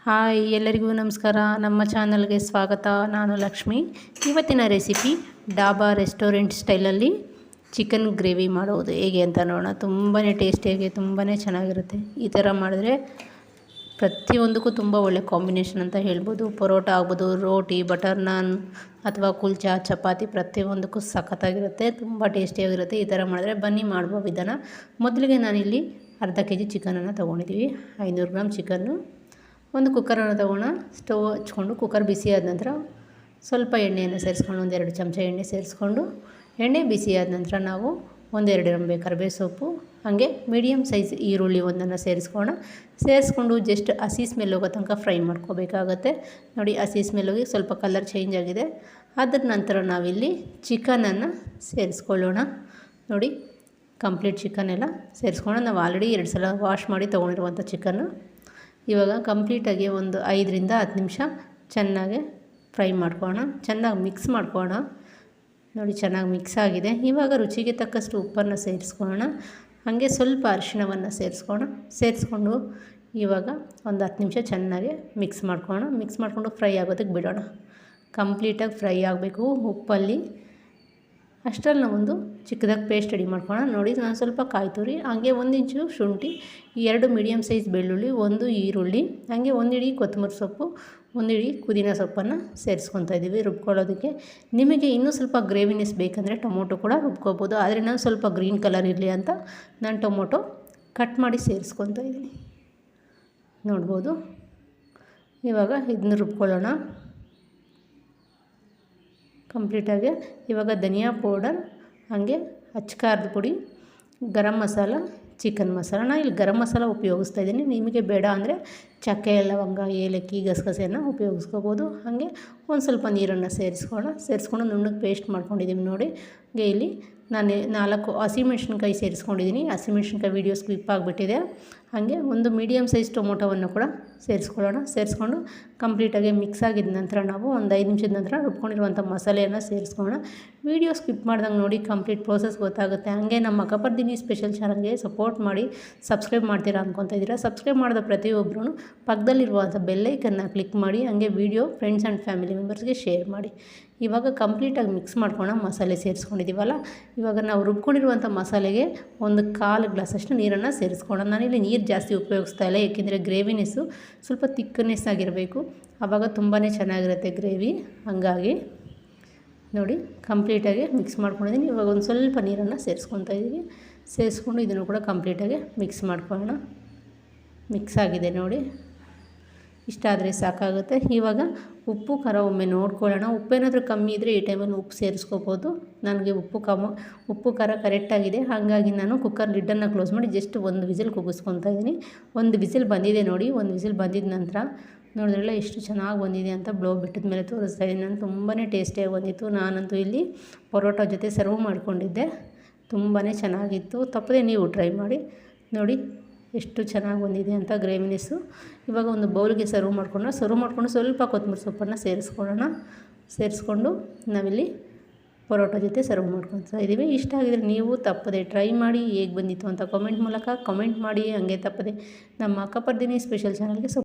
Hi ಎಲ್ಲರಿಗೂ ನಮಸ್ಕಾರ. ನಮ್ಮ ಚಾನಲ್ಗೆ ಸ್ವಾಗತ. ನಾನು ಲಕ್ಷ್ಮಿ. ಇವತ್ತಿನ ರೆಸಿಪಿ ಡಾಬಾ ರೆಸ್ಟೋರೆಂಟ್ ಸ್ಟೈಲಲ್ಲಿ ಚಿಕನ್ ಗ್ರೇವಿ ಮಾಡೋದು ಹೇಗೆ ಅಂತ ನೋಡೋಣ. ತುಂಬಾ ಟೇಸ್ಟಿಯಾಗಿ ತುಂಬಾ ಚೆನ್ನಾಗಿರುತ್ತೆ. ಈ ಥರ ಮಾಡಿದ್ರೆ ಪ್ರತಿಯೊಂದಕ್ಕೂ ತುಂಬ ಒಳ್ಳೆ ಕಾಂಬಿನೇಷನ್ ಅಂತ ಹೇಳ್ಬೋದು. ಪರೋಟ ಆಗ್ಬೋದು, ರೋಟಿ, ಬಟರ್ ನಾನ್ ಅಥವಾ ಕುಲ್ಚಾ, ಚಪಾತಿ ಪ್ರತಿಯೊಂದಕ್ಕೂ ಸಖತ್ತಾಗಿರುತ್ತೆ. ತುಂಬ ಟೇಸ್ಟಿಯಾಗಿರುತ್ತೆ. ಈ ಥರ ಮಾಡಿದ್ರೆ ಬನ್ನಿ ಮಾಡುವ ವಿಧಾನ. ಮೊದಲಿಗೆ ನಾನಿಲ್ಲಿ ಅರ್ಧ kg ಚಿಕನನ್ನು ತೊಗೊಂಡಿದ್ದೀವಿ. 500 ಗ್ರಾಮ್ ಚಿಕನ್ನು. ಒಂದು ಕುಕ್ಕರನ್ನು ತೊಗೋಣ. ಸ್ಟವ್ ಹಚ್ಕೊಂಡು ಕುಕ್ಕರ್ ಬಿಸಿ ಆದ ನಂತರ ಸ್ವಲ್ಪ ಎಣ್ಣೆಯನ್ನು ಸೇರಿಸ್ಕೊಂಡು 1-2 ಚಮಚ ಎಣ್ಣೆ ಸೇರಿಸ್ಕೊಂಡು, ಎಣ್ಣೆ ಬಿಸಿ ಆದ ನಂತರ ನಾವು 1-2 ರೆಂಬೆ ಕರಿಬೇವು ಸೊಪ್ಪು, ಹಾಗೆ ಮೀಡಿಯಮ್ ಸೈಜ್ ಈರುಳ್ಳಿ ಒಂದನ್ನು ಸೇರಿಸ್ಕೊಂಡು ಜಸ್ಟ್ ಹಸಿ ಸ್ಮೆಲ್ ಹೋಗೋ ತನಕ ಫ್ರೈ ಮಾಡ್ಕೋಬೇಕಾಗತ್ತೆ. ನೋಡಿ, ಹಸಿ ಸ್ಮೆಲ್ ಹೋಗಿ ಸ್ವಲ್ಪ ಕಲರ್ ಚೇಂಜ್ ಆಗಿದೆ. ಅದರ ನಂತರ ನಾವಿಲ್ಲಿ ಚಿಕನನ್ನು ಸೇರಿಸ್ಕೊಳ್ಳೋಣ. ನೋಡಿ, ಕಂಪ್ಲೀಟ್ ಚಿಕನ್ ಎಲ್ಲ ಸೇರಿಸ್ಕೊಂಡು ನಾವು ಆಲ್ರೆಡಿ 2 ಸಲ ವಾಶ್ ಮಾಡಿ ತೊಗೊಂಡಿರುವಂಥ ಚಿಕನ್ನು ಇವಾಗ ಕಂಪ್ಲೀಟಾಗಿ ಒಂದು 5-10 ನಿಮಿಷ ಚೆನ್ನಾಗಿ ಫ್ರೈ ಮಾಡ್ಕೊಳ್ಳೋಣ. ಚೆನ್ನಾಗಿ ಮಿಕ್ಸ್ ಮಾಡ್ಕೊಳ್ಳೋಣ. ನೋಡಿ, ಚೆನ್ನಾಗಿ ಮಿಕ್ಸ್ ಆಗಿದೆ. ಇವಾಗ ರುಚಿಗೆ ತಕ್ಕಷ್ಟು ಉಪ್ಪನ್ನು ಸೇರಿಸ್ಕೊಳ್ಳೋಣ. ಹಾಗೆ ಸ್ವಲ್ಪ ಅರಿಶಿಣವನ್ನು ಸೇರಿಸ್ಕೊಂಡು ಇವಾಗ ಒಂದು 10 ನಿಮಿಷ ಚೆನ್ನಾಗಿ ಮಿಕ್ಸ್ ಮಾಡ್ಕೊಂಡು ಫ್ರೈ ಆಗೋದಕ್ಕೆ ಬಿಡೋಣ. ಕಂಪ್ಲೀಟಾಗಿ ಫ್ರೈ ಆಗಬೇಕು ಉಪ್ಪಲ್ಲಿ. ಅಷ್ಟರಲ್ಲಿ ನಾವೊಂದು ಚಿಕ್ಕದಾಗಿ ಪೇಸ್ಟ್ ರೆಡಿ ಮಾಡ್ಕೊಳ್ಳೋಣ. ನೋಡಿ, ನಾನು ಸ್ವಲ್ಪ ಕಾಯಿ ತುರಿ, ಹಾಗೆ 1 ಇಂಚು ಶುಂಠಿ, 2 ಮೀಡಿಯಮ್ ಸೈಜ್ ಬೆಳ್ಳುಳ್ಳಿ, 1 ಈರುಳ್ಳಿ, ಹಾಗೆ 1 ಹಿಡಿ ಕೊತ್ತಂಬರಿ ಸೊಪ್ಪು, 1 ಹಿಡಿ ಪುದೀನ ಸೊಪ್ಪನ್ನು ಸೇರಿಸ್ಕೊತಾ ಇದ್ದೀವಿ ರುಬ್ಕೊಳ್ಳೋದಕ್ಕೆ. ನಿಮಗೆ ಇನ್ನೂ ಸ್ವಲ್ಪ ಗ್ರೇವಿನೆಸ್ ಬೇಕಂದರೆ ಟೊಮೊಟೊ ಕೂಡ ರುಬ್ಕೋಬೋದು. ಆದರೆ ನಾನು ಸ್ವಲ್ಪ ಗ್ರೀನ್ ಕಲರ್ ಇರಲಿ ಅಂತ ನಾನು ಟೊಮೊಟೊ ಕಟ್ ಮಾಡಿ ಸೇರಿಸ್ಕೊತಾ ಇದ್ದೀನಿ. ನೋಡ್ಬೋದು. ಇವಾಗ ಇದನ್ನ ರುಬ್ಕೊಳ್ಳೋಣ ಕಂಪ್ಲೀಟಾಗಿ. ಇವಾಗ ಧನಿಯಾ ಪೌಡರ್, ಹಾಗೆ ಅಚ್ಕಾರದ ಪುಡಿ, ಗರಂ ಮಸಾಲ, ಚಿಕನ್ ಮಸಾಲ. ನಾನು ಇಲ್ಲಿ ಗರಂ ಮಸಾಲ ಉಪಯೋಗಿಸ್ತಾ ಇದ್ದೀನಿ. ನಿಮಗೆ ಬೇಡ ಅಂದರೆ ಚಕ್ಕೆ, ಲವಂಗ, ಏಲಕ್ಕಿ, ಗಸಗಸೆಯನ್ನು ಉಪಯೋಗಿಸ್ಕೋಬೋದು. ಹಾಗೆ ಒಂದು ಸ್ವಲ್ಪ ನೀರನ್ನು ಸೇರಿಸ್ಕೊಂಡು ನುಣ್ಣಗೆ ಪೇಸ್ಟ್ ಮಾಡ್ಕೊಂಡಿದ್ದೀವಿ. ನೋಡಿ, ಹಾಗೆ ಇಲ್ಲಿ ನಾನು 4 ಹಸಿಮೆಣ್ಸಿನ್ಕಾಯಿ ಸೇರಿಸ್ಕೊಂಡಿದ್ದೀನಿ. ಹಸಿಮೆಣ್ಸಿನ್ಕಾಯಿ ವೀಡಿಯೋ ಸ್ಕಿಪ್ ಆಗಿಬಿಟ್ಟಿದೆ. ಹಾಗೆ ಒಂದು ಮೀಡಿಯಮ್ ಸೈಜ್ ಟೊಮೊಟೊವನ್ನು ಕೂಡ ಸೇರಿಸ್ಕೊಂಡು ಕಂಪ್ಲೀಟಾಗಿ ಮಿಕ್ಸ್ ಆಗಿದ ನಂತರ ನಾವು ಒಂದು 5 ನಿಮಿಷದ ನಂತರ ರುಬ್ಕೊಂಡಿರುವಂಥ ಮಸಾಲೆಯನ್ನು ಸೇರಿಸ್ಕೊಳ್ಳೋಣ. ವೀಡಿಯೋ ಸ್ಕಿಪ್ ಮಾಡ್ದಂಗೆ ನೋಡಿ, ಕಂಪ್ಲೀಟ್ ಪ್ರೋಸೆಸ್ ಗೊತ್ತಾಗುತ್ತೆ. ಹಾಗೆ ನಮ್ಮ ಅಕ್ಕಪರ್ದಿನಿ ಸ್ಪೆಷಲ್ ಚಾನಲ್ಗೆ ಸಪೋರ್ಟ್ ಮಾಡಿ ಸಬ್ಸ್ಕ್ರೈಬ್ ಮಾಡ್ತೀರಾ ಅಂದ್ಕೊತಾ ಇದ್ದೀರಾ. ಸಬ್ಸ್ಕ್ರೈಬ್ ಮಾಡಿದ ಪ್ರತಿಯೊಬ್ಬರೂ ಪಕ್ಕದಲ್ಲಿರುವಂಥ ಬೆಲ್ಲೈಕನ್ನ ಕ್ಲಿಕ್ ಮಾಡಿ, ಹಾಗೆ ವೀಡಿಯೋ ಫ್ರೆಂಡ್ಸ್ ಆ್ಯಂಡ್ ಫ್ಯಾಮಿಲಿ ಮೆಂಬರ್ಸ್ಗೆ ಶೇರ್ ಮಾಡಿ. ಇವಾಗ ಕಂಪ್ಲೀಟಾಗಿ ಮಿಕ್ಸ್ ಮಾಡ್ಕೊಳ್ಳೋಣ. ಮಸಾಲೆ ಸೇರಿಸ್ಕೊಂಡಿದ್ದೀವಲ್ಲ, ಇವಾಗ ನಾವು ರುಬ್ಕೊಂಡಿರುವಂಥ ಮಸಾಲೆಗೆ 1/4 ಗ್ಲಾಸಷ್ಟು ನೀರನ್ನು ಸೇರಿಸ್ಕೊಳ್ಳೋಣ. ನಾನಿಲ್ಲಿ ನೀರು ಜಾಸ್ತಿ ಉಪಯೋಗಿಸ್ತಾ ಇಲ್ಲ, ಏಕೆಂದರೆ ಗ್ರೇವಿನೆಸ್ಸು ಸ್ವಲ್ಪ ತಿಕ್ಕನೆಸ್ ಆಗಿರಬೇಕು. ಆವಾಗ ತುಂಬಾ ಚೆನ್ನಾಗಿರುತ್ತೆ ಗ್ರೇವಿ. ಹಾಗಾಗಿ ನೋಡಿ, ಕಂಪ್ಲೀಟಾಗಿ ಮಿಕ್ಸ್ ಮಾಡ್ಕೊಂಡಿದ್ದೀನಿ. ಇವಾಗ ಒಂದು ಸ್ವಲ್ಪ ನೀರನ್ನು ಸೇರಿಸ್ಕೊಂಡು ಇದನ್ನು ಕೂಡ ಕಂಪ್ಲೀಟಾಗಿ ಮಿಕ್ಸ್ ಮಾಡ್ಕೊಳ್ಳೋಣ. ಮಿಕ್ಸ್ ಆಗಿದೆ ನೋಡಿ, ಇಷ್ಟ ಆದರೆ ಸಾಕಾಗುತ್ತೆ. ಇವಾಗ ಉಪ್ಪು ಖಾರ ಒಮ್ಮೆ ನೋಡ್ಕೊಳ್ಳೋಣ. ಉಪ್ಪೇನಾದರೂ ಕಮ್ಮಿ ಇದ್ದರೆ ಈ ಟೈಮಲ್ಲಿ ಉಪ್ಪು ಸೇರಿಸ್ಕೋಬೋದು. ನನಗೆ ಉಪ್ಪು ಖಾರ ಕರೆಕ್ಟಾಗಿದೆ. ಹಾಗಾಗಿ ನಾನು ಕುಕ್ಕರ್ ಲಿಡ್ಡನ್ನು ಕ್ಲೋಸ್ ಮಾಡಿ ಜಸ್ಟ್ 1 ವಿಸಿಲ್ ಕೂಗಿಸ್ಕೊತಾ ಇದ್ದೀನಿ. 1 ವಿಸಿಲ್ ಬಂದಿದೆ ನೋಡಿ. 1 ವಿಸಿಲ್ ಬಂದಿದ ನಂತರ ನೋಡಿದ್ರಲ್ಲ ಎಷ್ಟು ಚೆನ್ನಾಗಿ ಬಂದಿದೆ ಅಂತ ಬ್ಲೋ ಬಿಟ್ಟಿದ ಮೇಲೆ ತೋರಿಸ್ತಾ ಇದ್ದೀನಿ. ನಾನು ತುಂಬಾ ಟೇಸ್ಟಿಯಾಗಿ ಬಂದಿತ್ತು. ನಾನಂತೂ ಇಲ್ಲಿ ಪರೋಟ ಜೊತೆ ಸರ್ವ್ ಮಾಡ್ಕೊಂಡಿದ್ದೆ. ತುಂಬಾ ಚೆನ್ನಾಗಿತ್ತು. ತಪ್ಪದೆ ನೀವು ಟ್ರೈ ಮಾಡಿ. ನೋಡಿ ಎಷ್ಟು ಚೆನ್ನಾಗಿ ಬಂದಿದೆ ಅಂತ ಗ್ರೇವಿನೆಸ್ಸು. ಇವಾಗ ಒಂದು ಬೌಲ್ಗೆ ಸರ್ವ್ ಮಾಡ್ಕೊಂಡು ಸ್ವಲ್ಪ ಕೊತ್ತಂಬರಿ ಸೊಪ್ಪನ್ನು ಸೇರಿಸ್ಕೊಂಡು ನಾವಿಲ್ಲಿ ಪರೋಟ ಜೊತೆ ಸರ್ವ್ ಮಾಡ್ಕೊತಾ ಇದ್ದೀವಿ. ಇಷ್ಟ ಆಗಿದರೆ ನೀವು ತಪ್ಪದೆ ಟ್ರೈ ಮಾಡಿ. ಹೇಗೆ ಬಂದಿತ್ತು ಅಂತ ಕಮೆಂಟ್ ಮೂಲಕ ಕಮೆಂಟ್ ಮಾಡಿ. ಹಾಗೆ ತಪ್ಪದೆ ನಮ್ಮ ಅಕ್ಕಪರ್ದಿನಿ ಸ್ಪೆಷಲ್ ಚಾನಲ್ಗೆ